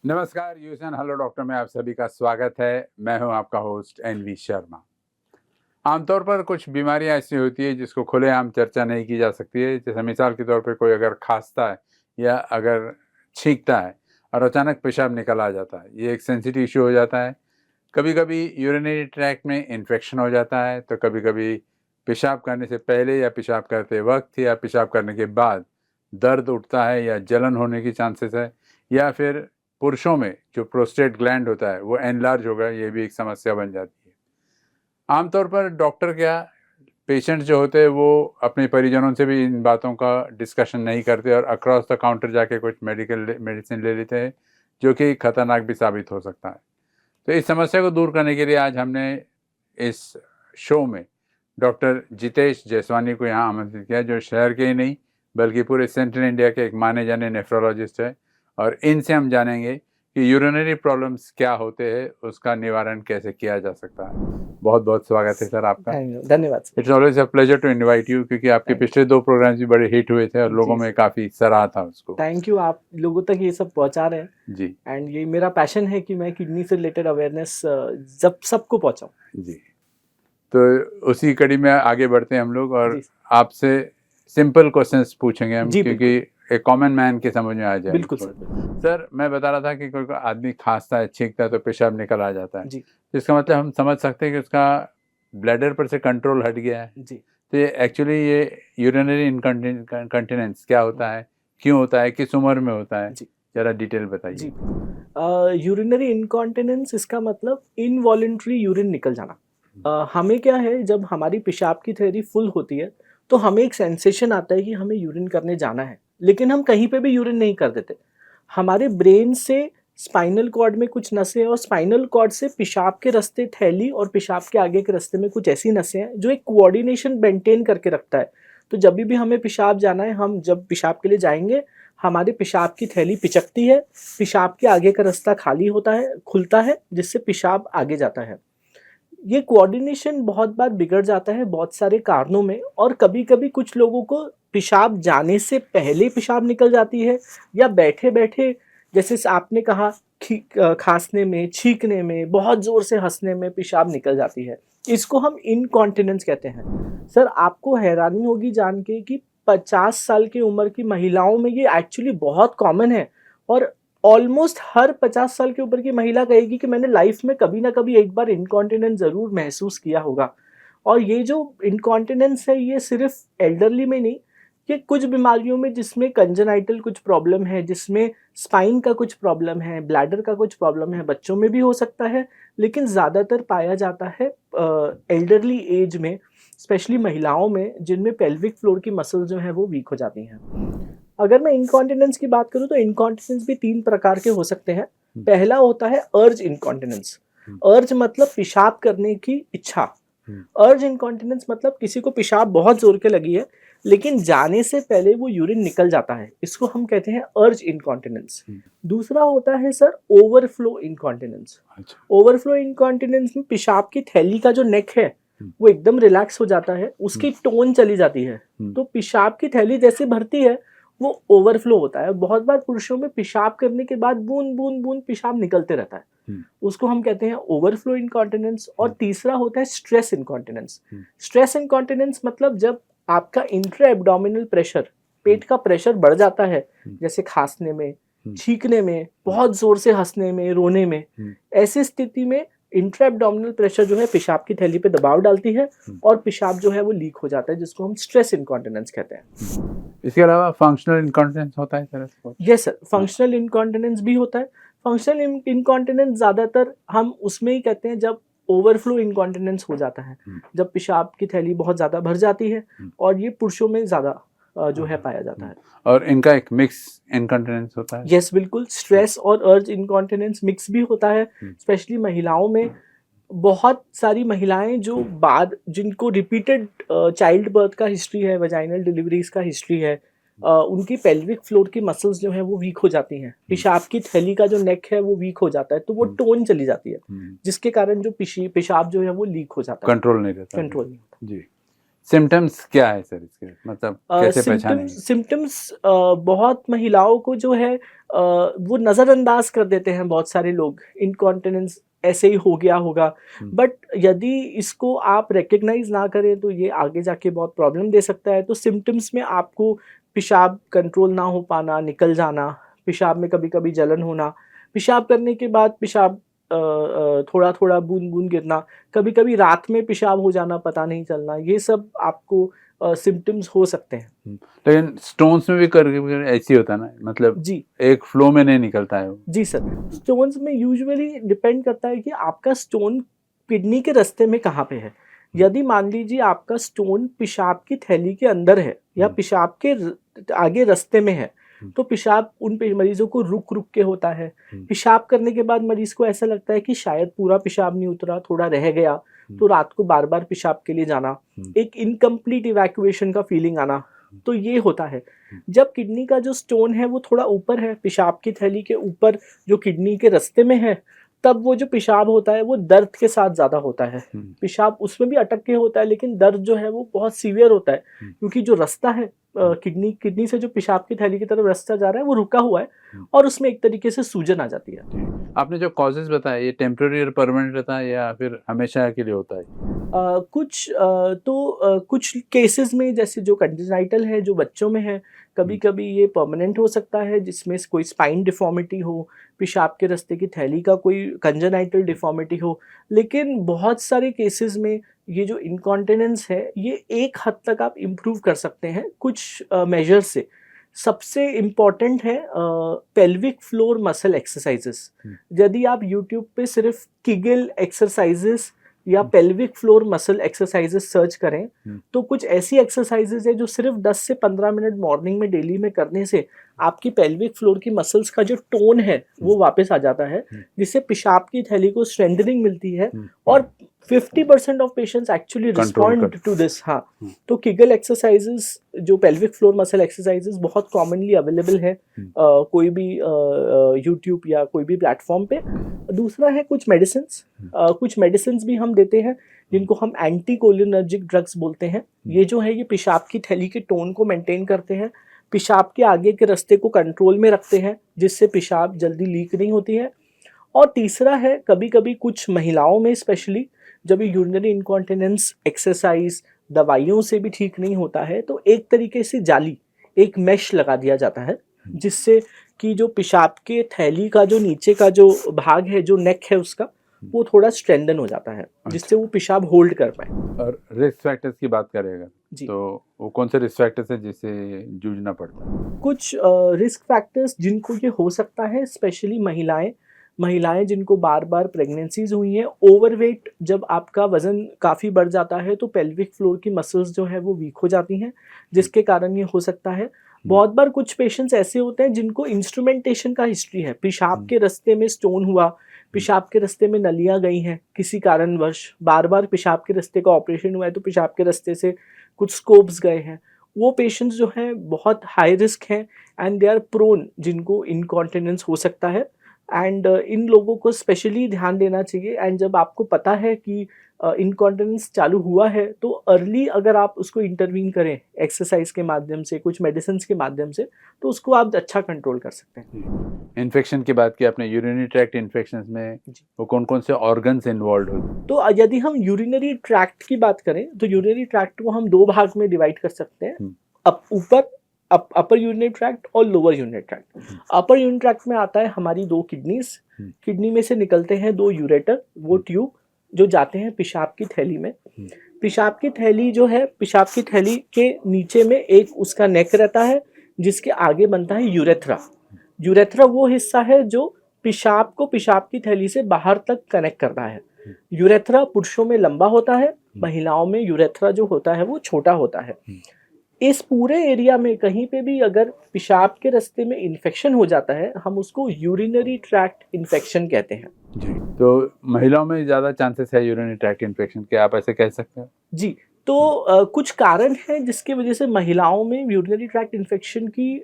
नमस्कार यूसन hello doctor में आप सभी का स्वागत है। मैं हूं आपका होस्ट एनवी शर्मा। आमतौर पर कुछ बीमारियां ऐसी होती है जिसको खुलेआम चर्चा नहीं की जा सकती है। जैसे मिसाल के तौर पे कोई अगर खांसता है या अगर छींकता है और अचानक पेशाब निकल आ जाता है, ये एक सेंसिटिव इशू हो जाता है। कभी कभी यूरिनरी ट्रैक्ट में इन्फेक्शन हो जाता है, तो कभी कभी पेशाब करने से पहले या पेशाब करते वक्त या पेशाब करने के बाद दर्द उठता है या जलन होने की चांसेस है, या फिर पुरुषों में जो प्रोस्टेट ग्लैंड होता है वो एनलार्ज होगा, ये भी एक समस्या बन जाती है। आमतौर पर डॉक्टर क्या पेशेंट जो होते हैं वो अपने परिजनों से भी इन बातों का डिस्कशन नहीं करते और अक्रॉस द काउंटर जाके कुछ मेडिसिन ले लेते हैं, जो कि खतरनाक भी साबित हो सकता है। तो इस समस्या को दूर करने के लिए आज हमने इस शो में डॉक्टर जितेश जयसवानी को यहाँ आमंत्रित किया, जो शहर के ही नहीं बल्कि पूरे सेंट्रल इंडिया के एक माने जाने नेफ्रोलॉजिस्ट है। और इनसे हम जानेंगे कि यूरिनरी प्रॉब्लम्स क्या होते हैं, उसका निवारण कैसे किया जा सकता है। बहुत बहुत स्वागत है सर आपका। धन्यवाद। It's always a pleasure to invite you, क्योंकि आपके पिछले 2 प्रोग्राम्स भी बड़े हिट हुए थे और लोगों में काफी सराहा था उसको। थैंक यू, आप लोगों तक ये सब पहुंचा रहे हैं जी। एंड ये मेरा पैशन है कि मैं किडनी से रिलेटेड अवेयरनेस जब सबको पहुंचाऊं। जी, तो उसी कड़ी में आगे बढ़ते हैं हम लोग और जी। आपसे सिंपल क्वेश्चंस पूछेंगे हम, जी, क्योंकि एक कॉमन मैन के समझ में आ जाए। बिल्कुल सर, मैं बता रहा था कि कोई आदमी खांसता है, छींकता है तो पेशाब निकल आ जाता है। जी। इसका मतलब हम समझ सकते हैं कि उसका ब्लैडर पर से कंट्रोल हट गया है। जी। तो ये एक्चुअली ये यूरिनरी इनकॉन्टिनेंस क्या होता है, क्यों होता है, किस उम्र में होता है, जरा डिटेल बताइए। जी। यूरिनरी इनकॉन्टिनेंस इसका मतलब इनवॉलेंट्री यूरिन निकल जाना। हमें क्या है, जब हमारी पेशाब की थैली फुल होती है तो हमें एक सेंसेशन आता है कि हमें यूरिन करने जाना है, लेकिन हम कहीं पे भी यूरिन नहीं कर देते। हमारे ब्रेन से स्पाइनल कॉर्ड में कुछ नसें हैं और स्पाइनल कॉर्ड से पेशाब के रास्ते थैली और पेशाब के आगे के रास्ते में कुछ ऐसी नसें हैं जो एक कोऑर्डिनेशन मेंटेन करके रखता है। तो जब भी हमें पेशाब जाना है, हम जब पेशाब के लिए जाएंगे, हमारे पेशाब की थैली पिचकती है, पेशाब के आगे का रास्ता खाली होता है, खुलता है, जिससे पेशाब आगे जाता है। ये कोऑर्डिनेशन बहुत बार बिगड़ जाता है बहुत सारे कारणों में, और कभी-कभी कुछ लोगों को पेशाब जाने से पहले पेशाब निकल जाती है, या बैठे-बैठे, जैसे आपने कहा, खांसने में, छींकने में, बहुत ज़ोर से हँसने में पेशाब निकल जाती है। इसको हम इनकॉन्टिनेंस कहते हैं। सर, आपको हैरानी होगी जान के कि 50 साल की उम्र की महिलाओं में ये एक्चुअली बहुत कॉमन है, और ऑलमोस्ट हर 50 साल के ऊपर की महिला कहेगी कि मैंने लाइफ में कभी ना कभी एक बार इनकॉन्टिनेंस ज़रूर महसूस किया होगा। और ये जो इनकॉन्टिनेंस है, ये सिर्फ एल्डरली में नहीं, ये कुछ बीमारियों में जिसमें कंजेनाइटल कुछ प्रॉब्लम है, जिसमें स्पाइन का कुछ प्रॉब्लम है, ब्लैडर का कुछ प्रॉब्लम है, बच्चों में भी हो सकता है, लेकिन ज़्यादातर पाया जाता है एल्डरली एज में, स्पेशली महिलाओं में, जिनमें पेल्विक फ्लोर की मसल जो है वो वीक हो जाती हैं। अगर मैं इनकॉन्टिनेंस की बात करूं तो इनकॉन्टिनेंस भी 3 प्रकार के हो सकते हैं। पहला होता है अर्ज इनकॉन्टिनेंस। अर्ज मतलब पेशाब करने की इच्छा। अर्ज इनकॉन्टिनेंस मतलब किसी को पेशाब बहुत जोर के लगी है, लेकिन जाने से पहले वो यूरिन निकल जाता है, इसको हम कहते हैं अर्ज इनकॉन्टिनेंस। दूसरा होता है sir overflow incontinence. Overflow incontinence में पेशाब की थैली का जो नेक है वो एकदम रिलैक्स हो जाता है, उसकी टोन चली जाती है, तो पेशाब की थैली जैसे भरती है वो ओवरफ्लो होता है। बहुत बार पुरुषों में पेशाब करने के बाद बूंद बूंद बूंद पेशाब निकलते रहता है, उसको हम कहते हैं ओवरफ्लो इनकॉन्टिनेंस। और तीसरा होता है स्ट्रेस इनकॉन्टिनेंस। स्ट्रेस इनकॉन्टिनेंस मतलब जब आपका इंट्रा एब्डोमिनल प्रेशर, पेट का प्रेशर बढ़ जाता है, जैसे खांसने में, छींकने में, बहुत जोर से हंसने में, रोने में, ऐसी स्थिति में इंट्रा एब्डोमिनल प्रेशर जो है पेशाब की थैली पे दबाव डालती है और पेशाब जो है वो लीक हो जाता है, जिसको हम स्ट्रेस इनकॉन्टिनेंस कहते हैं। इसके अलावा फंक्शनल इनकॉन्टिनेंस होता है sir? Yes sir, functional incontinence भी होता है। फंक्शनल इनकॉन्टिनेंस ज़्यादातर हम उसमें ही कहते हैं जब ओवरफ्लो इनकॉन्टिनेंस हो जाता है, जब पेशाब की थैली बहुत ज़्यादा भर जाती है, और ये पुरुषों में ज़्यादा जो है पाया जाता है। और इनका एक मिक्स इनकॉन्टिनेंस होता है? यस, बिल्कुल। स्ट्रेस और अर्ज इनकॉन्टिनेंस मिक्स भी होता है, स्पेशली महिलाओं में। बहुत सारी महिलाएं जो बाद, जिनको रिपीटेड चाइल्ड बर्थ का हिस्ट्री है, वजाइनल डिलीवरीज का हिस्ट्री है, उनकी पेल्विक फ्लोर की मसल्स जो हैं वो वीक हो जाती हैं, पेशाब की थैली का जो नेक है वो वीक हो जाता है, तो वो टोन चली जाती है, जिसके कारण जो पेशाब जो है वो लीक हो जाता है, कंट्रोल नहीं रहता। कंट्रोल नहीं होता। जी, सिम्टम्स क्या है सर इसके, मतलब कैसे पहचानेंगे? सिम्टम्स बहुत महिलाओं को जो है वो नज़रअंदाज कर देते हैं बहुत सारे लोग, इनकॉन्टिनेंस ऐसे ही हो गया होगा। बट यदि इसको आप रिकग्नाइज ना करें तो ये आगे जाके बहुत प्रॉब्लम दे सकता है। तो सिम्टम्स में आपको पेशाब कंट्रोल ना हो पाना, निकल जाना, पेशाब में कभी कभी जलन होना, पेशाब करने के बाद पेशाब थोड़ा थोड़ा बूंद बूंद गिरना, कभी कभी रात में पेशाब हो जाना, पता नहीं चलना, ये सब आपको सिम्टम्स हो सकते हैं। लेकिन स्टोन्स में भी कर ऐसी होता है ना, मतलब जी एक फ्लो में नहीं निकलता है वो। जी सर, स्टोन्स में यूजुअली डिपेंड करता है कि आपका स्टोन किडनी के रास्ते में कहाँ पे है। यदि मान लीजिए आपका स्टोन पेशाब की थैली के अंदर है या पेशाब के आगे रास्ते में है, तो पेशाब उन मरीजों को रुक रुक के होता है। पेशाब करने के बाद मरीज को ऐसा लगता है कि शायद पूरा पेशाब नहीं उतरा, थोड़ा रह गया, तो रात को बार बार पेशाब के लिए जाना, एक इनकम्प्लीट इवैक्यूएशन का फीलिंग आना, तो ये होता है। जब किडनी का जो स्टोन है वो थोड़ा ऊपर है, पेशाब की थैली के ऊपर जो किडनी के रास्ते में है, तब वो जो पेशाब होता है वो दर्द के साथ ज़्यादा होता है। पेशाब उसमें भी अटक के होता है, लेकिन दर्द जो है वो बहुत सीवियर होता है, क्योंकि जो रास्ता है किडनी से जो पेशाब की थैली की तरफ रास्ता जा रहा है वो रुका हुआ है, और उसमें एक तरीके से सूजन आ जाती है। आपने जो कॉजेज बताया, ये टेम्पररी और परमानेंट रहता है या फिर हमेशा के लिए होता है? कुछ केसेस में, जैसे जो कंजेनाइटल है, जो बच्चों में है, कभी कभी ये परमानेंट हो सकता है, जिसमें कोई स्पाइन डिफॉर्मिटी हो, पेशाब के रास्ते की थैली का कोई कंजेनाइटल डिफॉर्मिटी हो। लेकिन बहुत सारे केसेस में ये जो इनकॉन्टिनेंस है ये एक हद तक आप इम्प्रूव कर सकते हैं कुछ मेजर से। सबसे इम्पॉर्टेंट है पेल्विक फ्लोर मसल एक्सरसाइजेस। यदि आप यूट्यूब पे सिर्फ किगल एक्सरसाइजेस या pelvic floor muscle exercises search करें, तो कुछ ऐसी एक्सरसाइजेस है जो सिर्फ 10 से 15 मिनट मॉर्निंग में डेली में करने से आपकी पेल्विक फ्लोर की मसल्स का जो टोन है वो वापस आ जाता है, जिससे पेशाब की थैली को स्ट्रेंथनिंग मिलती है, और 50% of patients actually respond to this. हाँ, तो किगल एक्सरसाइजेस, जो पेल्विक फ्लोर मसल एक्सरसाइजेस, बहुत कॉमनली अवेलेबल है कोई भी यूट्यूब या कोई भी प्लेटफॉर्म पे। दूसरा है कुछ मेडिसिन भी हम देते हैं, जिनको हम एंटीकोलिनर्जिक ड्रग्स बोलते हैं। ये जो है ये पेशाब की थैली के टोन को मेंटेन करते हैं, पेशाब के आगे के रास्ते को कंट्रोल में रखते हैं, जिससे पेशाब जल्दी लीक नहीं होती है। और तीसरा है, कभी कभी कुछ महिलाओं में स्पेशली जब यूरिनरी इनकॉन्टिनेंस एक्सरसाइज दवाइयों से भी ठीक नहीं होता है, तो एक तरीके से जाली, एक मैश लगा दिया जाता है, जिससे कि जो पेशाब के थैली का जो नीचे का जो भाग है, जो नेक है उसका, वो थोड़ा स्ट्रेंथन हो जाता है, जिससे वो पेशाब होल्ड कर पाए। और रिस्क फैक्टर्स की बात करेगा तो वो कौन से रिस्क फैक्टर्स है जिससे जूझना पड़ता है? कुछ रिस्क फैक्टर्स जिनको ये हो सकता है, स्पेशली महिलाएं जिनको बार बार प्रेगनेंसीज हुई हैं, ओवरवेट, जब आपका वजन काफ़ी बढ़ जाता है तो पेल्विक फ्लोर की मसल्स जो है वो वीक हो जाती हैं, जिसके कारण ये हो सकता है। बहुत बार कुछ पेशेंट्स ऐसे होते हैं जिनको इंस्ट्रूमेंटेशन का हिस्ट्री है, पेशाब के रास्ते में स्टोन हुआ, पेशाब के रास्ते में नलियाँ गई हैं किसी कारणवश, बार बार पेशाब के रास्ते का ऑपरेशन हुआ है तो पेशाब के रास्ते से कुछ स्कोप्स गए हैं। वो पेशेंट्स जो हैं बहुत हाई रिस्क हैं, एंड दे आर प्रोन, जिनको इनकॉन्टिनेंस हो सकता है। एंड इन लोगों को स्पेशली ध्यान देना चाहिए। एंड जब आपको पता है कि इनकॉन्टिनेंस चालू हुआ है, तो अर्ली अगर आप उसको इंटरवीन करें एक्सरसाइज के माध्यम से, कुछ मेडिसिन के माध्यम से, तो उसको आप अच्छा कंट्रोल कर सकते हैं। इन्फेक्शन की बात की आपने, यूरिनरी ट्रैक्ट इन्फेक्शंस में वो कौन कौन से ऑर्गन्स इन्वॉल्व होते हैं? तो यदि हम यूरिनरी ट्रैक्ट की बात करें, तो यूरिनरी ट्रैक्ट को हम दो भाग में डिवाइड कर सकते हैं, अपर यूरिनरी ट्रैक्ट और लोअर यूरिनरी ट्रैक्ट। अपर यूरिनरी ट्रैक्ट में आता है हमारी दो किडनीज, किडनी में से निकलते हैं दो यूरेटर, वो ट्यूब जो जाते हैं पेशाब की थैली में। पेशाब की थैली जो है, पेशाब की थैली के नीचे में एक उसका नेक रहता है, जिसके आगे बनता है यूरेथ्रा। यूरेथ्रा वो हिस्सा है जो पेशाब को पेशाब की थैली से बाहर तक कनेक्ट करता है। यूरेथ्रा पुरुषों में लंबा होता है, महिलाओं में यूरेथ्रा जो होता है वो छोटा होता है। इस पूरे एरिया में कहीं पे भी अगर पेशाब के रास्ते में इन्फेक्शन हो जाता है, हम उसको यूरिनरी ट्रैक्ट इन्फेक्शन कहते हैं। जी, तो महिलाओं में ज़्यादा चांसेस है यूरिनरी ट्रैक्ट इन्फेक्शन के, आप ऐसे कह सकते हैं? जी, तो कुछ कारण हैं जिसकी वजह से महिलाओं में यूरिनरी ट्रैक्ट इन्फेक्शन की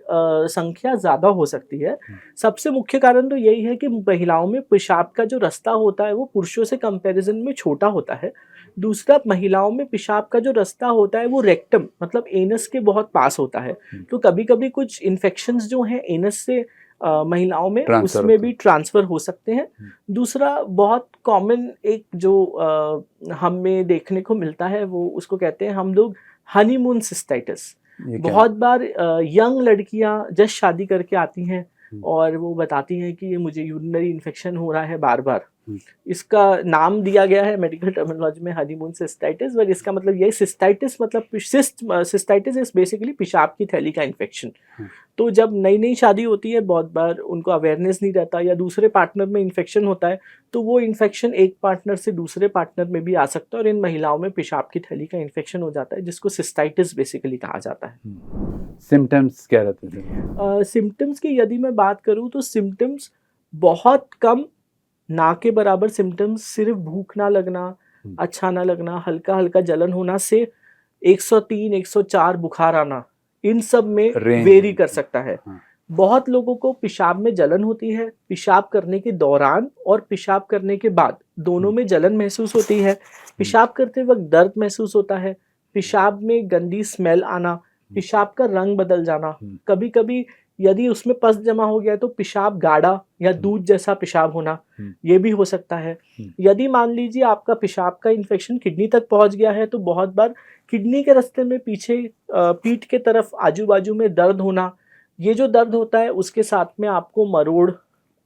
संख्या ज़्यादा हो सकती है। सबसे मुख्य कारण तो यही है कि महिलाओं में पेशाब का जो रास्ता होता है वो पुरुषों से कंपैरिजन में छोटा होता है, दूसरा, महिलाओं में पेशाब का जो रास्ता होता है वो रेक्टम मतलब एनस के बहुत पास होता है, तो कभी कभी कुछ इन्फेक्शंस जो हैं एनस से महिलाओं में ट्रांसफर उसमें होता भी ट्रांसफर हो सकते हैं। दूसरा बहुत कॉमन एक जो हमें देखने को मिलता है वो उसको कहते हैं हम लोग हनीमून सिस्टाइटिस। ये क्या बहुत बार यंग लड़कियां जस्ट शादी करके आती हैं हम्म। और वो बताती हैं कि ये मुझे यूरिनरी इन्फेक्शन हो रहा है बार बार। हम्म। इसका नाम दिया गया है मेडिकल टर्मिनोलॉजी में हनीमून सिस्टाइटिस, बट इसका मतलब ये सिस्टाइटिस मतलब सिस्टाइटिस इज बेसिकली पेशाब की थैली का इन्फेक्शन। हम्म। तो जब नई नई शादी होती है बहुत बार उनको अवेयरनेस नहीं रहता या दूसरे पार्टनर में इन्फेक्शन होता है, तो वो इन्फेक्शन एक पार्टनर से दूसरे पार्टनर में भी आ सकता है और इन महिलाओं में पेशाब की थैली का इन्फेक्शन हो जाता है जिसको सिस्टाइटिस बेसिकली कहा जाता है। सिम्टम्स क्या रहते थे? सिम्टम्स की यदि मैं बात करूं तो सिम्टम्स बहुत कम, ना के बराबर सिम्टम्स, सिर्फ भूख ना लगना, अच्छा ना लगना, हल्का हल्का जलन होना से 103 104 बुखार आना, इन सब में Range वेरी कर सकता है। हाँ। बहुत लोगों को पेशाब में जलन होती है, पेशाब करने के दौरान और पेशाब करने के बाद दोनों में जलन महसूस होती है, पेशाब करते वक्त दर्द महसूस होता है, पेशाब में गंदी स्मेल आना, पेशाब का रंग बदल जाना, कभी कभी यदि उसमें पस जमा हो गया तो पेशाब गाढ़ा या दूध जैसा पेशाब होना, ये भी हो सकता है। यदि मान लीजिए आपका पेशाब का इन्फेक्शन किडनी तक पहुंच गया है तो बहुत बार किडनी के रास्ते में पीछे पीठ के तरफ आजू बाजू में दर्द होना, ये जो दर्द होता है उसके साथ में आपको मरोड़,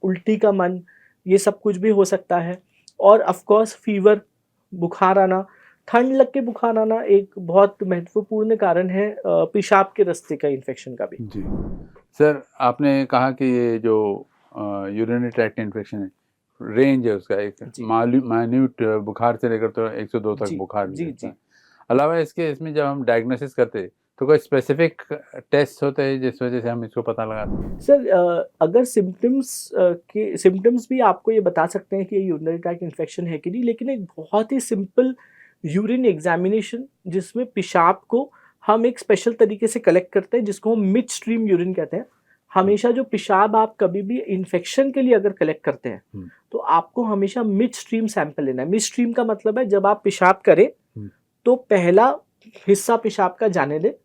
उल्टी का मन, ये सब कुछ भी हो सकता है। और ऑफ कोर्स फीवर, बुखार आना, ठंड लग के बुखार आना एक बहुत महत्वपूर्ण कारण है पेशाब के रास्ते का इन्फेक्शन का भी। जी सर, आपने कहा कि ये जो यूरिनरी ट्रैक्ट इन्फेक्शन है, रेंज है उसका, एक माइन्यूट बुखार से लेकर तो 102 तक जी, बुखार भी जी, रहता जी। है। अलावा इसके इसमें जब हम डायग्नोसिस करते हैं तो कोई स्पेसिफिक टेस्ट होते हैं जिस वजह से हम इसको पता लगा सकते हैं? सर अगर सिम्टम्स भी आपको ये बता सकते हैं कि ये यूरिनरी ट्रैक्ट इन्फेक्शन है कि नहीं, लेकिन एक बहुत ही सिंपल यूरिन एग्जामिनेशन जिसमें पेशाब को हम एक स्पेशल तरीके से कलेक्ट करते हैं जिसको हम मिड स्ट्रीम यूरिन कहते हैं। हमेशा जो पेशाब आप कभी भी इन्फेक्शन के लिए अगर कलेक्ट करते हैं तो आपको हमेशा मिड स्ट्रीम सैंपल लेना है। मिड स्ट्रीम का मतलब है जब आप पेशाब करें तो पहला हिस्सा पेशाब का जाने दे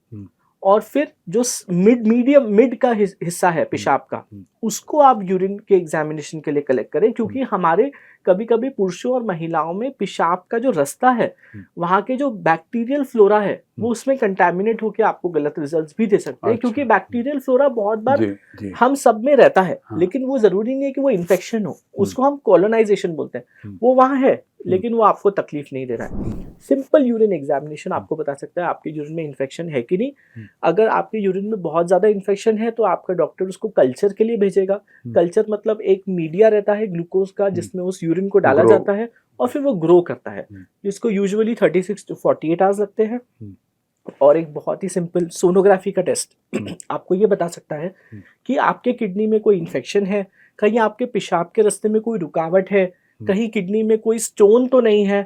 और फिर जो मिड का हिस्सा है पेशाब का उसको आप यूरिन के एग्जामिनेशन के लिए कलेक्ट करें, क्योंकि हमारे कभी कभी पुरुषों और महिलाओं में पेशाब का जो रास्ता है वहाँ के जो बैक्टीरियल फ्लोरा है वो उसमें कंटामिनेट होकर आपको गलत रिजल्ट्स भी दे सकते हैं। क्योंकि बैक्टीरियल फ्लोरा बहुत बार हम सब में रहता है लेकिन वो जरूरी नहीं है कि वो इन्फेक्शन हो, उसको हम कॉलोनाइजेशन बोलते हैं, वो वहाँ है लेकिन वो आपको तकलीफ नहीं दे रहा है। सिंपल यूरिन एग्जामिनेशन आपको बता सकता है आपके यूरिन में इन्फेक्शन है कि नहीं। अगर आपके यूरिन में बहुत ज्यादा इन्फेक्शन है तो आपका डॉक्टर उसको कल्चर के लिए भेजेगा। कल्चर मतलब एक मीडिया रहता है ग्लूकोज का जिसमें उस यूरिन को डाला जाता है और फिर वो ग्रो करता है, जिसको यूजुअली 36 to 48 आवर्स लगते हैं। और एक बहुत ही सिंपल सोनोग्राफी का टेस्ट आपको ये बता सकता है कि आपके किडनी में कोई इन्फेक्शन है, कहीं आपके पेशाब के रास्ते में कोई रुकावट है, कहीं किडनी में कोई स्टोन तो नहीं है,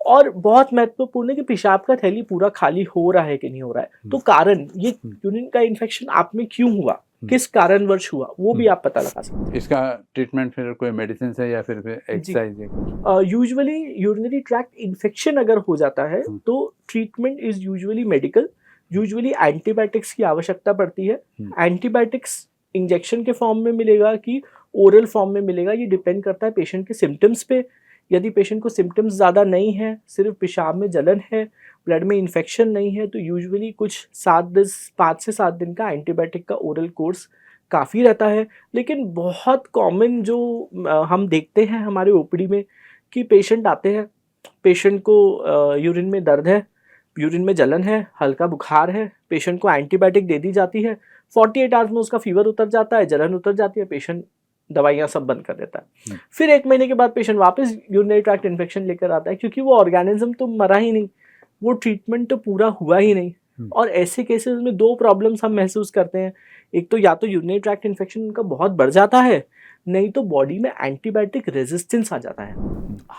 और बहुत महत्वपूर्ण है कि पेशाब का थैली पूरा खाली हो रहा है कि नहीं हो रहा है। तो कारण ये यूरिन का इन्फेक्शन आप में क्यों हुआ, किस कारणवश हुआ, वो भी आप पता लगा सकते हैं। इसका ट्रीटमेंट फिर कोई मेडिसिन है या फिर एक्सरसाइज है? यूजुअली यूरिनरी ट्रैक्ट इन्फेक्शन अगर हो जाता है तो treatment is usually medical. Usually antibiotics की आवश्यकता पड़ती है। एंटीबायोटिक्स इंजेक्शन के फॉर्म में मिलेगा कि ओरल फॉर्म में मिलेगा, ये डिपेंड करता है पेशेंट के सिम्टम्स पे। यदि पेशेंट को सिम्टम्स ज़्यादा नहीं है, सिर्फ पेशाब में जलन है, ब्लड में इन्फेक्शन नहीं है, तो यूजुअली कुछ 5 से 7 दिन का एंटीबायोटिक का ओरल कोर्स काफ़ी रहता है। लेकिन बहुत कॉमन जो हम देखते हैं हमारे ओपीडी में कि पेशेंट आते हैं, पेशेंट को यूरिन में दर्द है, यूरिन में जलन है, हल्का बुखार है, पेशेंट को एंटीबायोटिक दे दी जाती है, 48 आवर्स में उसका फीवर उतर जाता है, जलन उतर जाती है, पेशेंट दवाइयाँ सब बंद कर देता है। फिर 1 महीने के बाद पेशेंट वापस यूरिनरी ट्रैक्ट इन्फेक्शन लेकर आता है, क्योंकि वो ऑर्गेनिज्म तो मरा ही नहीं, वो ट्रीटमेंट तो पूरा हुआ ही नहीं। और ऐसे केसेस में 2 प्रॉब्लम्स हम महसूस करते हैं। एक तो या तो यूरिनरी ट्रैक्ट इन्फेक्शन उनका बहुत बढ़ जाता है, नहीं तो बॉडी में एंटीबायोटिक रेजिस्टेंस आ जाता है।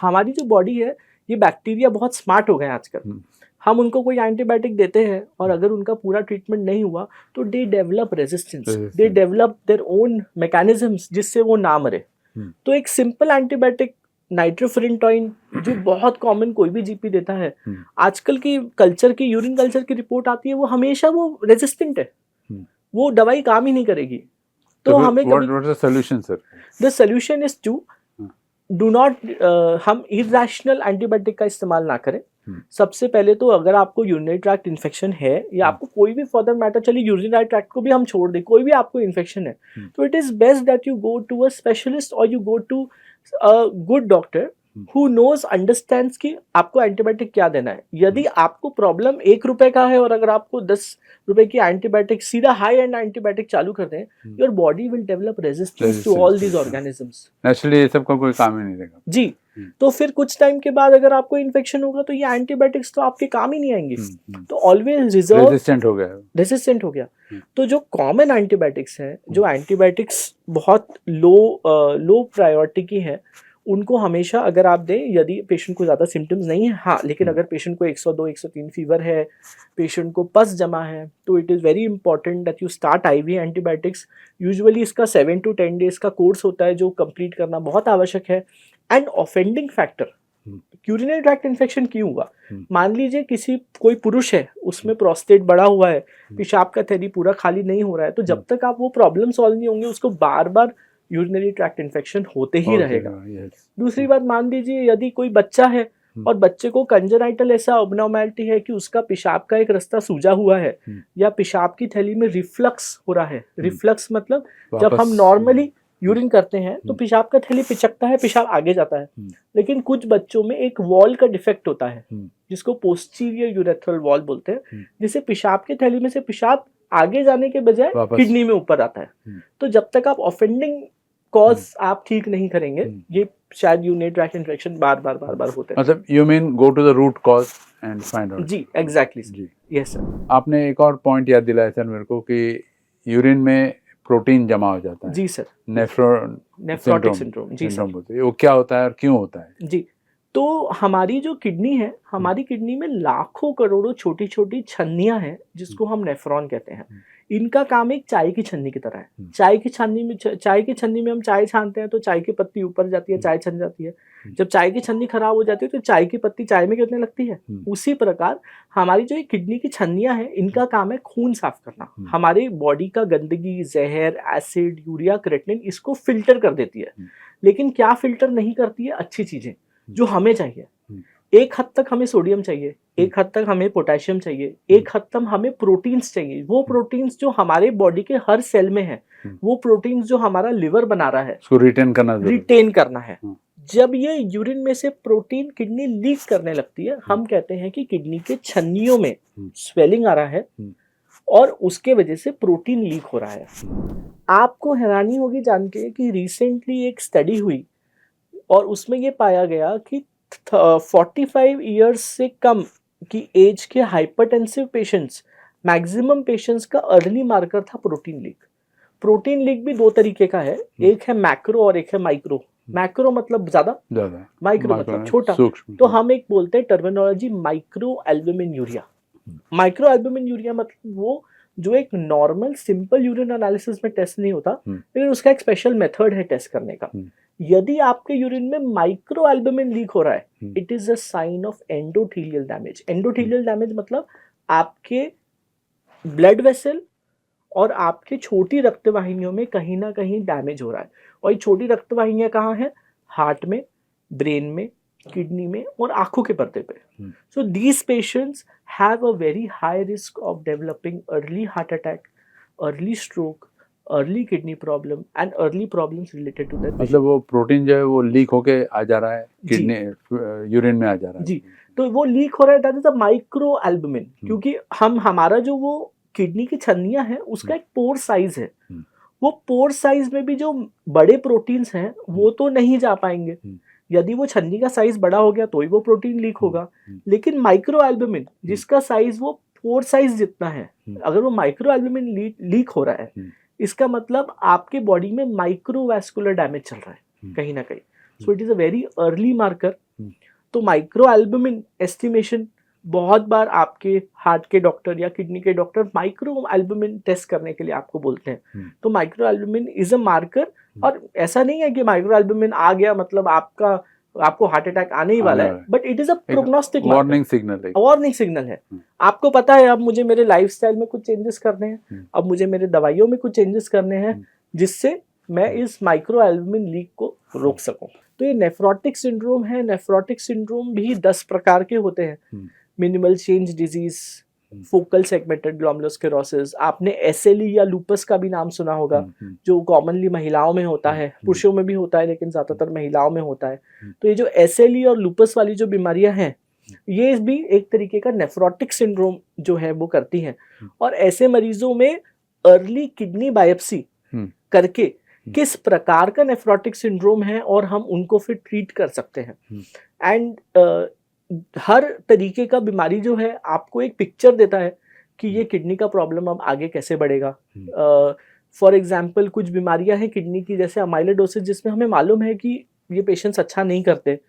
हमारी जो बॉडी है ये बैक्टीरिया बहुत स्मार्ट हो गए हैं आजकल। हम उनको कोई एंटीबायोटिक देते हैं और अगर उनका पूरा ट्रीटमेंट नहीं हुआ तो they develop resistance, they develop their own mechanisms जिससे वो ना मरे। तो एक सिंपल एंटीबायोटिक नाइट्रोफिरेंटोइन जो बहुत कॉमन कोई भी जीपी देता है, हम्म। आजकल की कल्चर की यूरिन कल्चर की रिपोर्ट आती है वो हमेशा वो रेजिस्टेंट है, वो दवाई काम ही नहीं करेगी। तो हमें what what the solution sir? The solution is to do not, हम इरेशनल एंटीबायोटिक का इस्तेमाल ना करें। सबसे पहले तो अगर आपको यूरिनरी ट्रैक्ट इन्फेक्शन है या आपको कोई भी फर्दर मैटर, चलिए यूरिनरी ट्रैक्ट को भी हम छोड़ दें, कोई भी आपको इन्फेक्शन है, तो it is best that you go to a specialist और you go to a good doctor who knows understands कि आपको एंटीबायोटिक क्या देना है। यदि आपको प्रॉब्लम 1 रुपए का है और अगर आपको 10 रुपए की एंटीबायोटिक, सीधा हाई एंड एंटीबायोटिक चालू कर दें, your body will develop resistance to all these organisms. Naturally ये सब का कोई काम ही नहीं रहेगा जी। तो फिर कुछ टाइम के बाद अगर आपको इन्फेक्शन होगा तो ये एंटीबायोटिक्स तो आपके काम ही नहीं आएंगे। तो ऑलवेज रिजर्व, रेजिस्टेंट हो गया। तो जो कॉमन एंटीबायोटिक्स हैं, जो एंटीबायोटिक्स बहुत लो प्रायोरिटी की है, उनको हमेशा अगर आप दें, यदि पेशेंट को ज़्यादा सिम्टम्स नहीं है, हाँ, लेकिन अगर पेशेंट को 102 103 फीवर है, पेशेंट को पस जमा है, तो it is very important that you start IV antibiotics. Usually इसका 7 to 10 डेज का कोर्स होता है जो कंप्लीट करना बहुत आवश्यक है। And offending factor, urinary tract infection क्यों हुआ? मान लीजिए कोई पुरुष है, उसमें प्रोस्टेट बढ़ा हुआ है, पेशाब का थैली पूरा खाली नहीं हो रहा है, तो जब तक आप वो प्रॉब्लम सॉल्व नहीं होंगे, उसको बार बार यूरिनरी ट्रैक्ट इन्फेक्शन होते ही रहेगा। दूसरी बात, मान लीजिए यदि कोई बच्चा है और बच्चे को कंजेनाइटल ऐसा अबनॉर्मैलिटी है कि उसका पेशाब का एक रास्ता सूजा हुआ है या पेशाब की थैली में रिफ्लक्स हो रहा है। रिफ्लक्स मतलब जब हम नॉर्मली यूरिन करते हैं तो पेशाब का थैली पिचकता है, पेशाब आगे जाता है, लेकिन कुछ बच्चों में एक वॉल का डिफेक्ट होता है जिसको पोस्टीरियर यूरेथ्रल वॉल बोलते हैं, जिससे पेशाब की थैली में से पेशाब आगे जाने के बजाय किडनी में ऊपर आता है। तो जब तक आप ऑफेंडिंग कॉज आप ठीक नहीं करेंगे, ये शायद यूरिनरी ट्रैक्ट इन्फेक्शन बार बार होते हैं। मतलब you mean go to the root cause and find out. जी, एग्जैक्टली जी, यस सर। आपने एक और पॉइंट याद दिलाया सर मेरे को कि यूरिन में प्रोटीन जमा हो जाता है। जी सर, नेफ्रोटिक सिंड्रोम। जी सर, बोलते हैं। वो क्या होता है और क्यों होता है? जी, तो हमारी जो किडनी है, हमारी किडनी में लाखों करोड़ों छोटी छोटी छन्नियां हैं जिसको हम नेफ्रॉन कहते हैं। इनका काम एक चाय की छन्नी की तरह है। चाय की छन्नी में हम चाय छानते हैं तो चाय की पत्ती ऊपर जाती है, चाय छन जाती है। जब चाय की छन्नी खराब हो जाती है तो चाय की पत्ती चाय में गिरने लगती है। उसी प्रकार हमारी जो किडनी की छन्नियां हैं, इनका काम है खून साफ करना। हमारे बॉडी का गंदगी, जहर, एसिड, यूरिया, क्रेटिनिन, इसको फिल्टर कर देती है। लेकिन क्या फिल्टर नहीं करती है? अच्छी चीजें जो हमें चाहिए। एक हद तक हमें सोडियम चाहिए, एक हद तक हमें पोटेशियम चाहिए, एक हद तक हमें प्रोटीन्स चाहिए। वो प्रोटीन्स जो हमारे बॉडी के हर सेल में है, वो प्रोटीन्स जो हमारा लिवर बना रहा है, उसको रिटेन करना है। जब ये यूरिन में से प्रोटीन किडनी लीक करने लगती है, हम कहते हैं कि किडनी के छन्नियों में स्वेलिंग आ रहा है और उसके वजह से प्रोटीन लीक हो रहा है। आपको हैरानी होगी जान के कि रिसेंटली एक स्टडी हुई और उसमें ये पाया गया कि 45 इयर्स से कम की एज के हाइपरटेंसिव पेशेंट्स, मैक्सिमम पेशेंट्स का अर्ली मार्कर था प्रोटीन लीक। प्रोटीन लीक भी 2 तरीके का है, एक है मैक्रो और एक है माइक्रो। मैक्रो मतलब ज्यादा, माइक्रो मतलब छोटा। तो हम एक बोलते हैं terminology micro albumin urea. Micro albumin urea मतलब वो जो एक नॉर्मल सिंपल यूरिन एनालिसिस में टेस्ट नहीं होता, लेकिन उसका एक स्पेशल मेथड है टेस्ट करने का। यदि आपके यूरिन में माइक्रो एल्बुमिन लीक हो रहा है, it is a sign of endothelial damage. Endothelial damage मतलब आपके ब्लड वेसल और आपके छोटी रक्तवाहिनियों में कहीं ना कहीं डैमेज हो रहा है। और ये छोटी रक्तवाहिनियां कहाँ हैं? हार्ट में, ब्रेन में, किडनी में और आंखों के पर्दे पे। So these patients have a very high risk of developing early heart attack, early stroke, early kidney problem and early problems related to that. मतलब वो प्रोटीन जो है वो लीक होके आ जा रहा है किडनी, यूरिन में आ जा रहा है। जी, तो वो लीक हो रहा है, that is a micro albumin. क्योंकि हमारा जो वो किडनी की छन्नियां हैं उसका एक पोर साइज है। वो पोर साइज में भी जो बड़े प्रोटीन्स हैं वो तो नहीं जा पाएंगे। यदि वो छन्नी का साइज बड़ा हो गया तो ही वो प्रोटीन लीक होगा। लेकिन माइक्रो एल्बुमिन जिसका साइज वो पोर साइज जितना है, अगर वो माइक्रो एल्बुमिन लीक हो रहा है, इसका मतलब आपके बॉडी में माइक्रोवैस्कुलर डैमेज चल रहा है कहीं ना कहीं। So it is a very early marker. तो माइक्रो एल्बुमिन एस्टिमेशन बहुत बार आपके हार्ट के डॉक्टर या किडनी के डॉक्टर माइक्रो एल्बुमिन टेस्ट करने के लिए आपको बोलते हैं। तो micro albumin is a marker. और ऐसा नहीं है कि माइक्रो एल्बुमिन आ गया मतलब आपका आपको हार्ट अटैक आने ही वाला आने है, वाला है। But it is a prognostic warning signal है। वार्निंग सिग्नल है। हम्म। आपको पता है अब मुझे मेरे लाइफस्टाइल में कुछ चेंजेस करने हैं, हम्म। अब मुझे मेरे दवाइयों में कुछ चेंजेस करने हैं हम्म। जिससे मैं इस माइक्रो एल्बुमिन लीक को रोक सकूं। तो ये नेफ्रोटिक सिंड्रोम है। नेफ्रोटिक सिंड्रोम भी 10 प्रकार के होते हैं। हम्म। मिनिमल चेंज डिजीज, हम्म। फोकल सेगमेंटेड ग्लोमेरुलोस्क्लेरोसिस, आपने एसएलई या लूपस का भी नाम सुना होगा, हम्म। जो कॉमनली महिलाओं में होता है, पुरुषों में भी होता है लेकिन ज्यादातर महिलाओं में होता है। तो ये जो एसएलई और लूपस वाली जो बीमारियां हैं, ये भी एक तरीके का नेफ्रोटिक सिंड्रोम जो है वो करती हैं। और ऐसे मरीजों में अर्ली किडनी बायोप्सी करके किस प्रकार का नेफ्रोटिक सिंड्रोम है और हम उनको फिर ट्रीट कर सकते हैं। एंड हर तरीके का बीमारी जो है आपको एक पिक्चर देता है कि ये किडनी का प्रॉब्लम अब आगे कैसे बढ़ेगा। फॉर एग्जाम्पल कुछ बीमारियां हैं किडनी की, जैसे अमाइलोडोसिस, जिसमें हमें मालूम है कि ये पेशेंट्स अच्छा नहीं करते।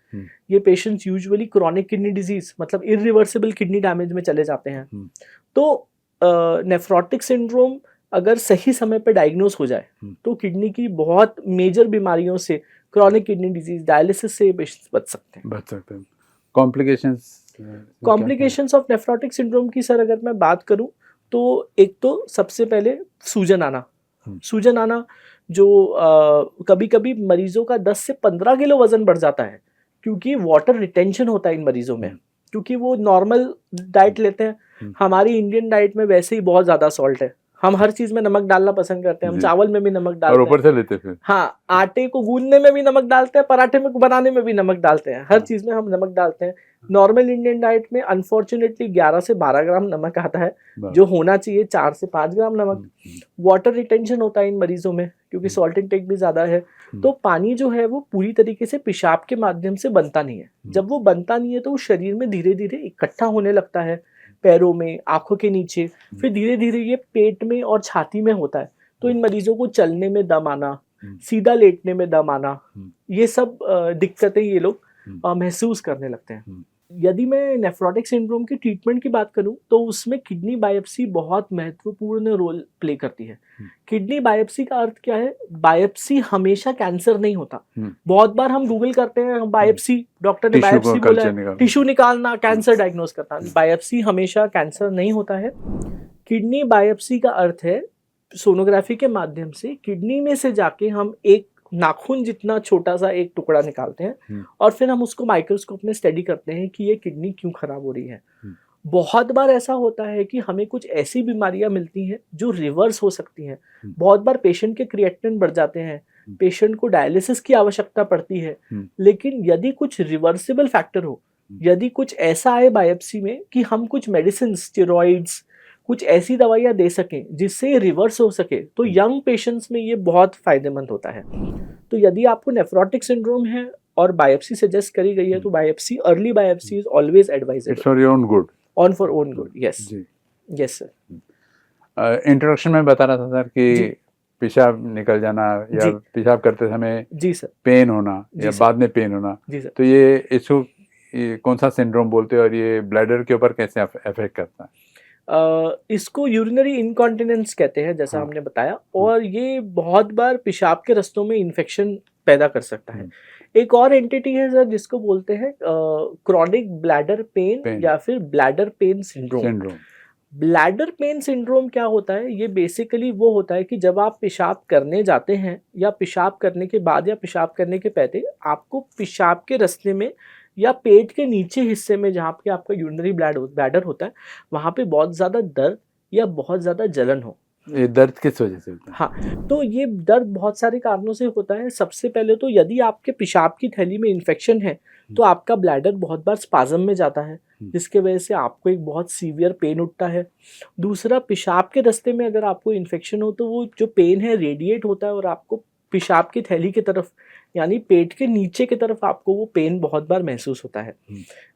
ये patients usually chronic kidney disease, मतलब इरिवर्सिबल किडनी डैमेज में चले जाते हैं। तो नेफ्रोटिक सिंड्रोम अगर सही समय पे डायग्नोज हो जाए तो किडनी की बहुत मेजर बीमारियों से, क्रॉनिक किडनी डिजीज, डायलिसिस से पेशेंट्स बच सकते हैं। कॉम्प्लिकेशंस ऑफ नेफ्रोटिक सिंड्रोम की सर अगर मैं बात करूं तो एक तो सबसे पहले सूजन आना जो कभी कभी मरीजों का 10 से 15 किलो वजन बढ़ जाता है, क्योंकि वाटर रिटेंशन होता है इन मरीजों में, क्योंकि वो नॉर्मल डाइट लेते हैं। हमारी इंडियन डाइट में वैसे ही बहुत ज्यादा सॉल्ट है, हम हर चीज में नमक डालना पसंद करते हैं, हम चावल में भी नमक डालते हैं, ऊपर से लेते फिर हाँ, आटे को गूंदने में भी नमक डालते हैं, पराठे में बनाने में भी नमक डालते हैं, हर चीज में हम नमक डालते हैं। नॉर्मल इंडियन डाइट में अनफॉर्चुनेटली 11 से 12 ग्राम नमक आता है, जो होना चाहिए 4 से 5 ग्राम नमक। वाटर रिटेंशन होता है इन मरीजों में क्योंकि सॉल्ट इंटेक भी ज्यादा है। तो पानी जो है वो पूरी तरीके से पेशाब के माध्यम से बनता नहीं है। जब वो बनता नहीं है तो वो शरीर में धीरे धीरे इकट्ठा होने लगता है, पैरों में, आंखों के नीचे, फिर धीरे धीरे ये पेट में और छाती में होता है। तो इन मरीजों को चलने में दम आना, सीधा लेटने में दम आना, ये सब दिक्कतें ये लोग महसूस करने लगते हैं। यदि मैं नेफ्रोटिक सिंड्रोम की ट्रीटमेंट की बात करूं तो उसमें किडनी बायोप्सी बहुत महत्वपूर्ण रोल प्ले करती है। किडनी बायोप्सी का अर्थ क्या है? बायोप्सी हमेशा कैंसर नहीं होता। बहुत बार हम गूगल करते हैं, बायोप्सी, डॉक्टर ने बायोप्सी बोला है, टिश्यू निकालना, कैंसर डायग्नोज करना। बायोप्सी हमेशा कैंसर नहीं होता है। किडनी बायोप्सी का अर्थ है सोनोग्राफी के माध्यम से किडनी में से जाके हम एक नाखून जितना छोटा सा एक टुकड़ा निकालते हैं और फिर हम उसको माइक्रोस्कोप में स्टडी करते हैं कि ये किडनी क्यों खराब हो रही है। बहुत बार ऐसा होता है कि हमें कुछ ऐसी बीमारियां मिलती हैं जो रिवर्स हो सकती हैं। बहुत बार पेशेंट के क्रिएटिनिन बढ़ जाते हैं, पेशेंट को डायलिसिस की आवश्यकता पड़ती है। लेकिन यदि कुछ रिवर्सिबल फैक्टर हो, यदि कुछ ऐसा आए बायोप्सी में कि हम कुछ मेडिसिन, स्टेरॉइड्स, कुछ ऐसी दवाइयां दे सकें जिससे रिवर्स हो सके, तो यंग पेशेंट्स में ये बहुत फायदेमंद होता है। तो यदि आपको नेफ्रोटिक सिंड्रोम है और बायोप्सी सजेस्ट करी गई है तो biopsy, early biopsy is always advisable for your own good, on for own good. Yes yes sir. Introduction में बता रहा था सर कि पेशाब निकल जाना या पेशाब करते समय जी सर पेन होना या बाद में पेन होना, जी सर, तो ये कौन सा सिंड्रोम बोलते हैं और ये ब्लैडर के ऊपर कैसे अफेक्ट करता है? इसको यूरिनरी इनकॉन्टिनेंस कहते हैं, जैसा हमने बताया, और ये बहुत बार पेशाब के रास्तों में इन्फेक्शन पैदा कर सकता है। एक और एंटिटी है सर जिसको बोलते हैं क्रॉनिक ब्लैडर पेन या फिर bladder pain syndrome. Bladder pain syndrome क्या होता है? ये बेसिकली वो होता है कि जब आप पेशाब करने जाते हैं या पेशाब करने के बाद या पेशाब करने के पहले आपको पेशाब के रास्ते में या पेट के नीचे हिस्से में जहाँ पे आपका यूरिनरी ब्लैडर होता है, वहाँ पे बहुत ज़्यादा दर्द या बहुत ज़्यादा जलन हो। ये दर्द किस वजह से होता है? हाँ, तो ये दर्द बहुत सारे कारणों से होता है। सबसे पहले तो यदि आपके पेशाब की थैली में इन्फेक्शन है तो आपका ब्लैडर बहुत बार स्पाज्म में जाता है, जिसके वजह से आपको एक बहुत सीवियर पेन उठता है। दूसरा, पेशाब के रास्ते में अगर आपको इन्फेक्शन हो तो वो जो पेन है रेडिएट होता है और आपको पेशाब की थैली की तरफ, यानी पेट के नीचे की तरफ, आपको वो पेन बहुत बार महसूस होता है।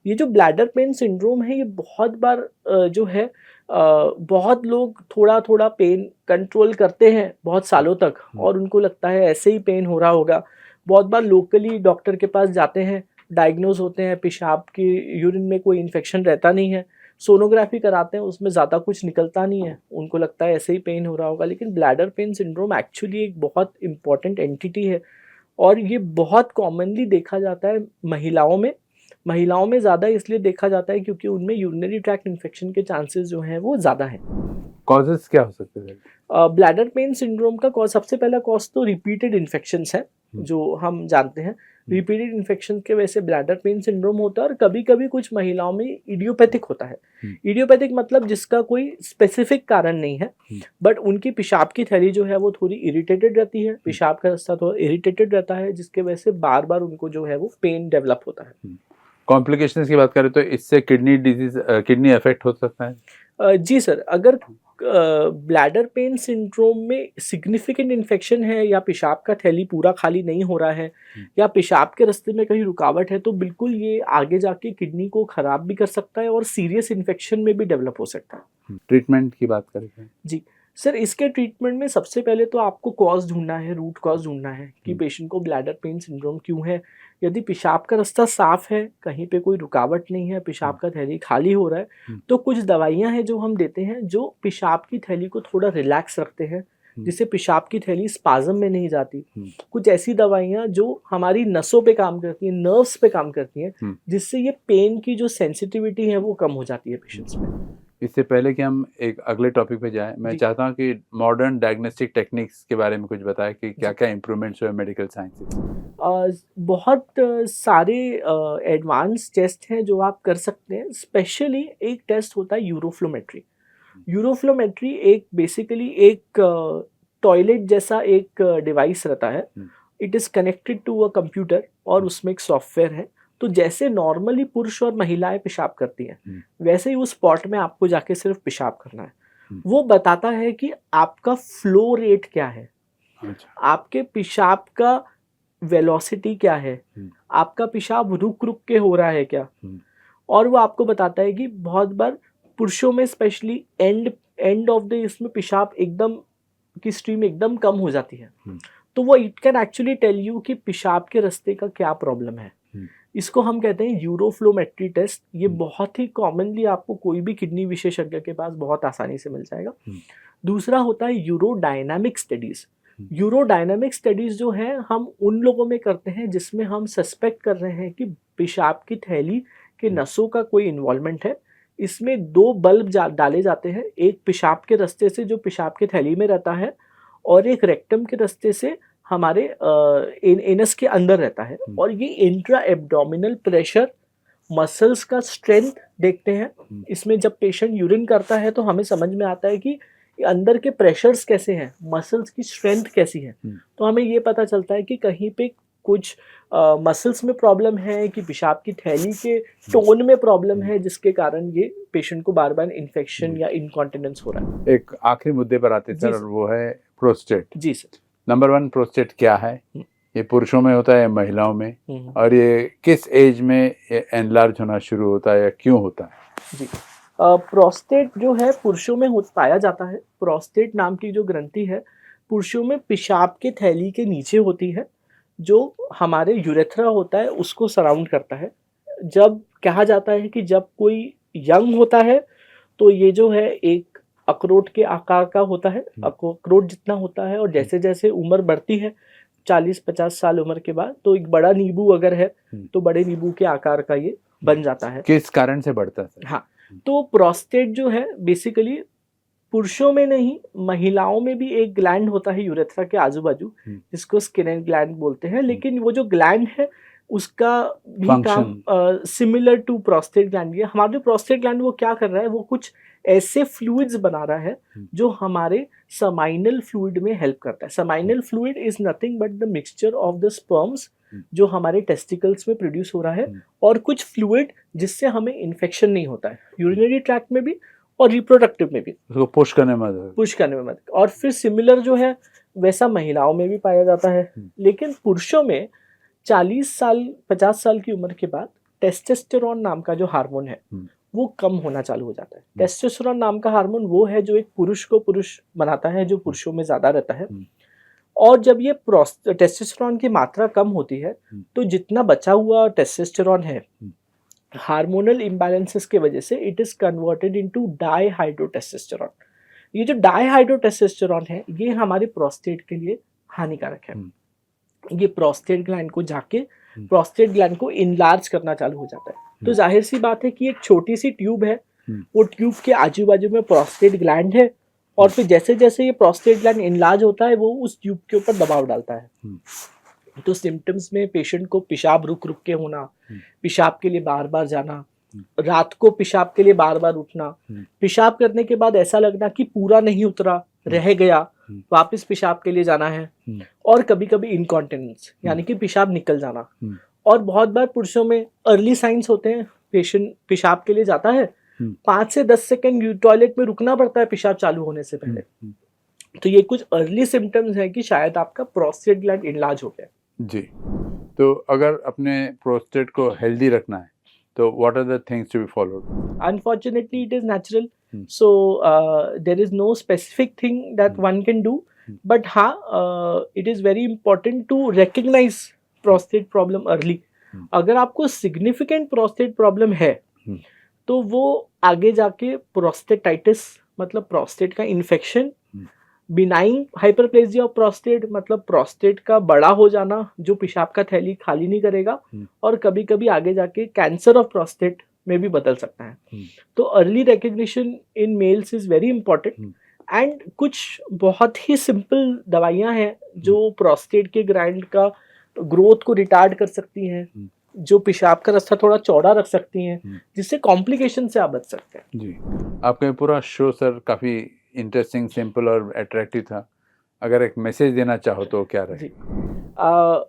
ये जो ब्लैडर पेन सिंड्रोम है, ये बहुत बार जो है बहुत लोग थोड़ा थोड़ा पेन कंट्रोल करते हैं बहुत सालों तक और उनको लगता है ऐसे ही पेन हो रहा होगा। बहुत बार लोकली डॉक्टर के पास जाते हैं, डायग्नोज होते हैं, पेशाब की यूरिन में कोई इन्फेक्शन रहता नहीं है, सोनोग्राफी कराते हैं, उसमें ज़्यादा कुछ निकलता नहीं है, उनको लगता है ऐसे ही पेन हो रहा होगा। लेकिन ब्लैडर पेन सिंड्रोम एक्चुअली एक बहुत इंपॉर्टेंट एंटिटी है और ये बहुत कॉमनली देखा जाता है महिलाओं में ज़्यादा इसलिए देखा जाता है क्योंकि उनमें यूरिनरी ट्रैक्ट इन्फेक्शन के चांसेस जो हैं वो ज़्यादा हैं। कॉजेस क्या हो सकते हैं? ब्लैडर पेन सिंड्रोम का कॉज, सबसे पहला कॉज तो रिपीटेड इन्फेक्शंस है जो हम जानते हैं। रिपीटेड इन्फेक्शन के वजह से ब्लैडर पेन सिंड्रोम होता है और कभी कभी कुछ महिलाओं में इडियोपैथिक होता है। इडियोपैथिक मतलब जिसका कोई स्पेसिफिक कारण नहीं है, बट उनकी पेशाब की थैली जो है वो थोड़ी इरिटेटेड रहती है, पेशाब का रास्ता थोड़ा इरिटेटेड रहता है, जिसके वजह से बार बार उनको जो है वो पेन डेवलप होता है। कॉम्प्लिकेशंस की बात करें तो इससे किडनी अफेक्ट हो सकता है? जी सर, अगर ब्लैडर पेन सिंड्रोम में सिग्निफिकेंट इन्फेक्शन है या पेशाब का थैली पूरा खाली नहीं हो रहा है या पेशाब के रास्ते में कहीं रुकावट है, तो बिल्कुल ये आगे जाके किडनी को खराब भी कर सकता है और सीरियस इन्फेक्शन में भी डेवलप हो सकता है। ट्रीटमेंट की बात करें जी सर, इसके ट्रीटमेंट में सबसे पहले तो आपको कॉज ढूंढना है, रूट कॉज ढूंढना है कि पेशेंट को ब्लैडर पेन सिंड्रोम क्यों है। यदि पेशाब का रास्ता साफ है, कहीं पे कोई रुकावट नहीं है, पेशाब का थैली खाली हो रहा है, तो कुछ दवाइयां हैं जो हम देते हैं जो पेशाब की थैली को थोड़ा रिलैक्स रखते हैं, जिससे पेशाब की थैली स्पाज्म में नहीं जाती। कुछ ऐसी दवाइयां जो हमारी नसों पे काम करती हैं, नर्व्स पे काम करती हैं, जिससे ये पेन की जो सेंसिटिविटी है वो कम हो जाती है पेशेंट्स में। इससे पहले कि हम एक अगले टॉपिक पे जाएं, मैं चाहता हूं कि मॉडर्न डायग्नोस्टिक टेक्निक्स के बारे में कुछ बताएं कि क्या क्या इम्प्रूवमेंट्स हुए मेडिकल साइंस। बहुत सारे एडवांस टेस्ट हैं जो आप कर सकते हैं। स्पेशली एक टेस्ट होता है यूरोफ्लोमेट्री। यूरोफ्लोमेट्री एक बेसिकली एक टॉयलेट जैसा एक डिवाइस रहता है। It is connected to a computer और उसमें एक सॉफ्टवेयर है। तो जैसे नॉर्मली पुरुष और महिलाएं पेशाब करती हैं, वैसे ही उस स्पॉट में आपको जाके सिर्फ पेशाब करना है। वो बताता है कि आपका फ्लो रेट क्या है, आपके पेशाब का वेलोसिटी क्या है, आपका पेशाब रुक रुक के हो रहा है क्या। और वो आपको बताता है कि बहुत बार पुरुषों में स्पेशली एंड ऑफ द इसमें पेशाब एकदम की स्ट्रीम एकदम कम हो जाती है, तो वो it can actually tell you कि पेशाब के रास्ते का क्या प्रॉब्लम है। इसको हम कहते हैं यूरोफ्लोमेट्री टेस्ट। ये बहुत ही कॉमनली आपको कोई भी किडनी विशेषज्ञ के पास बहुत आसानी से मिल जाएगा। दूसरा होता है यूरोडायनामिक स्टडीज। यूरोडायनामिक स्टडीज जो है हम उन लोगों में करते हैं जिसमें हम सस्पेक्ट कर रहे हैं कि पेशाब की थैली के नसों का कोई इन्वॉल्वमेंट है। इसमें 2 बल्ब डाले जाते हैं, एक पेशाब के रास्ते से जो पेशाब की थैली में रहता है और एक रेक्टम के रास्ते से हमारे एनस के अंदर रहता है। और ये इंट्रा एब्डोमिनल प्रेशर, मसल्स का स्ट्रेंथ देखते हैं। इसमें जब पेशेंट यूरिन करता है तो हमें समझ में आता है कि अंदर के प्रेशर्स कैसे हैं, मसल्स की स्ट्रेंथ कैसी है। तो हमें ये पता चलता है कि कहीं पे कुछ मसल्स में प्रॉब्लम है कि पेशाब की थैली के टोन में प्रॉब्लम है, जिसके कारण ये पेशेंट को बार बार इन्फेक्शन या इनकॉन्टिनेंस हो रहा है। एक आखिरी मुद्दे पर आते सर, वो है प्रोस्टेट। जी सर। नंबर 1, प्रोस्टेट क्या है, ये पुरुषों में होता है महिलाओं में, और ये किस एज में ये एनलार्ज होना शुरू होता है या क्यों होता है? जी, प्रोस्टेट जो है पुरुषों में पाया जाता है। प्रोस्टेट नाम की जो ग्रंथि है पुरुषों में पेशाब के थैली के नीचे होती है, जो हमारे यूरेथ्रा होता है उसको सराउंड करता है। जब कहा जाता है कि जब कोई यंग होता है तो ये जो है एक अखरोट के आकार का होता है, अखरोट जितना होता है, और जैसे जैसे उम्र बढ़ती है 40-50 साल उम्र के बाद तो एक बड़ा नींबू अगर है तो बड़े नींबू के आकार का ये बन जाता है। किस कारण से बढ़ता है? हाँ, तो प्रोस्टेट जो है बेसिकली पुरुषों में नहीं, महिलाओं में भी एक ग्लैंड होता है यूरेथ्रा के आजू बाजू, जिसको स्किन ग्लैंड बोलते हैं। लेकिन वो जो ग्लैंड है उसका भी काम सिमिलर टू प्रोस्टेट ग्लैंड है। हमारा जो प्रोस्टेट ग्लैंड वो क्या कर रहा है, वो कुछ ऐसे फ्लूइड्स बना रहा है जो हमारे समाइनल फ्लूइड में हेल्प करता है। Seminal fluid is nothing but the mixture of the sperms जो हमारे टेस्टिकल्स में प्रोड्यूस हो रहा है, और कुछ फ्लूइड जिससे हमें इन्फेक्शन नहीं होता है, यूरिनरी ट्रैक्ट में भी और रिप्रोडक्टिव में भी, उसको पुश करने में मदद। और फिर सिमिलर जो है वैसा महिलाओं में भी पाया जाता है। लेकिन पुरुषों में 40-50 साल की उम्र के बाद टेस्टोस्टेरोन नाम का जो हार्मोन है वो कम होना चालू हो जाता है। टेस्टोस्टेरोन नाम का हार्मोन वो है जो एक पुरुष को पुरुष बनाता है, जो पुरुषों में ज्यादा रहता है। और जब ये टेस्टोस्टेरोन की मात्रा कम होती है तो जितना बचा हुआ टेस्टोस्टेरोन है हार्मोनल इम्बैलेंसेस की वजह से it is converted into dihydrotestosterone. ये जो डाईहाइड्रोटेस्टोस्टेरोन है ये हमारे प्रोस्टेट के लिए हानिकारक है। ये प्रोस्टेट ग्लैंड को जाके प्रोस्टेट ग्लैंड को इनलार्ज करना चालू हो जाता है। तो जाहिर सी बात है कि एक छोटी सी ट्यूब है, वो ट्यूब के आजू बाजू में प्रोस्टेट ग्लैंड है, और फिर जैसे जैसे ये प्रोस्टेट ग्लैंड इनलार्ज होता है वो उस ट्यूब के ऊपर दबाव डालता है। तो सिम्टम्स में पेशेंट को पेशाब रुक रुक के होना, पेशाब के लिए बार बार जाना, रात को पेशाब के लिए बार बार उठना, पेशाब करने के बाद ऐसा लगना कि पूरा नहीं उतरा, रह गया, वापस पेशाब के लिए जाना है, और कभी कभी इनकॉन्टिनेंस यानी कि पेशाब निकल जाना। और बहुत बार पुरुषों में अर्ली साइंस होते हैं, पेशेंट पेशाब के लिए जाता है, 5 से 10 सेकंड टॉयलेट में रुकना पड़ता है पेशाब चालू होने से पहले। तो ये कुछ अर्ली सिम्टम्स है कि शायद आपका प्रोस्टेट ग्लैंड इनलार्ज हो गया। जी, तो अगर अपने प्रोस्टेट को हेल्दी रखना है तो what are the things to be followed? Unfortunately, it is natural. So there is no specific thing that one can do. But it is very important to recognize prostate problem early. अगर आपको significant prostate problem है, तो वो आगे जाके prostatitis मतलब prostate का infection, benign hyperplasia of prostate मतलब प्रोस्टेट का बड़ा हो जाना जो पेशाब का थैली खाली नहीं करेगा, और कभी कभी आगे जाके कैंसर ऑफ प्रोस्टेट में भी बदल सकता है। तो early recognition in males is very important. And कुछ बहुत ही सिंपल दवाइयां हैं जो प्रोस्टेट के ग्लैंड का ग्रोथ को रिटार्ड कर सकती हैं, जो पेशाब का रास्ता थोड़ा चौड़ा रख सकती हैं, जिससे कॉम्प्लिकेशन से आप बच सकते हैं। जी, आपका पूरा शो सर काफ़ी इंटरेस्टिंग, सिंपल और अट्रैक्टिव था। अगर एक मैसेज देना चाहो तो क्या रहे?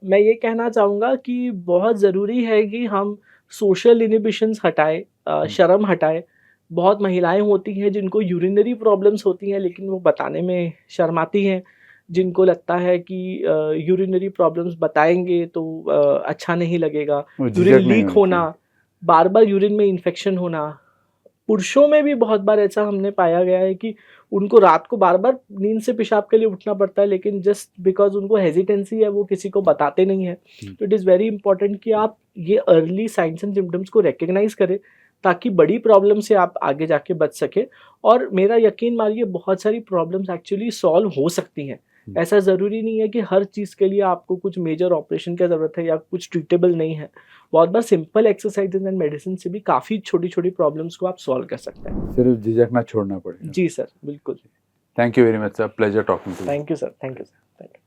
मैं ये कहना चाहूँगा कि बहुत ज़रूरी है कि हम सोशल इनिबिशंस हटाए, शर्म हटाए। बहुत महिलाएं होती हैं जिनको यूरिनरी प्रॉब्लम्स होती हैं लेकिन वो बताने में शर्माती हैं, जिनको लगता है कि यूरिनरी प्रॉब्लम्स बताएंगे तो अच्छा नहीं लगेगा, यूरिन लीक होना, बार बार यूरिन में इन्फेक्शन होना। पुरुषों में भी बहुत बार ऐसा हमने पाया गया है कि उनको रात को बार बार नींद से पेशाब के लिए उठना पड़ता है, लेकिन जस्ट बिकॉज उनको हेजिटेंसी है वो किसी को बताते नहीं है। तो इट इज़ वेरी इंपॉर्टेंट कि आप ये अर्ली साइंस एंड सिम्टम्स को रिकग्नाइज करें ताकि बड़ी प्रॉब्लम से आप आगे जाके बच सके। और मेरा यकीन मानिए बहुत सारी प्रॉब्लम्स एक्चुअली सॉल्व हो सकती हैं। ऐसा ज़रूरी नहीं है कि हर चीज़ के लिए आपको कुछ मेजर ऑपरेशन की ज़रूरत है या कुछ ट्रीटेबल नहीं है। बहुत बार सिंपल एक्सरसाइजेज एंड मेडिसिन से भी काफ़ी छोटी छोटी प्रॉब्लम्स को आप सॉल्व कर सकते हैं। सिर्फ झिझकना छोड़ना पड़ेगा। जी सर, बिल्कुल। Thank you very much sir, pleasure talking to you. Thank you sir, thank you sir, thank you.